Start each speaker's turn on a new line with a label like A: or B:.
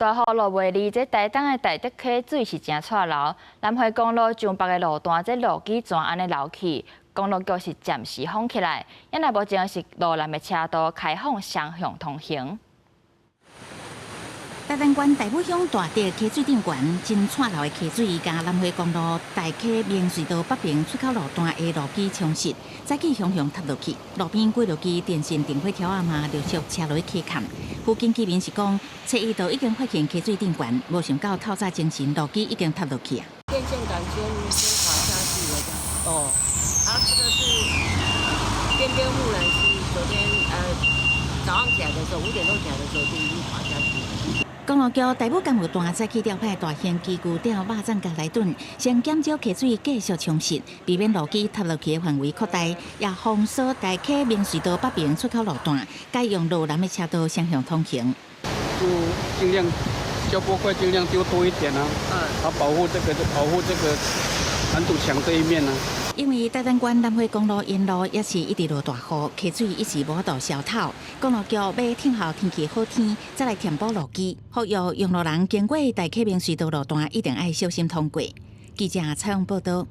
A: 大雨落袂离，这台东的大德溪水是真错流。南回公路上北的路段，这路基全安尼流去，公路局是暂时封起来。因内目前是路南的车道开放双向通行。
B: 台东县大武乡大德溪水顶悬真错流的溪水，甲南回公路大溪明水道北边出口路段的路基冲蚀，早起向塌落去，路边过路机电线电火条啊嘛陆续车落去溪坎。附近居民是讲，车一道已经发现溪水顶悬，无想到透早清晨路基已经塌落去啊。
C: 电线杆先滑下去了的。哦，这个是边护栏是昨天早上起来的时候5点多起来的时候就已经滑下去了。
B: 公路局大武干务段早起调派大型机具吊肉粽甲来顿，先减少溪水继续冲蚀，避免路基塌落去的范围扩大，也封锁大溪明水道北边出口路段，改用路南的车道双向通行。
D: 就尽量消波块尽量丢多一点啊，保护这个拦堵墙这一面啊。
B: 因为台东县南回公路沿路也是一直落大雨，溪水一时无法度消透。公路局要听候天气好天，再来填补路基，呼吁用路人经过大溪明水道路段一定要小心通过。记者采访报道。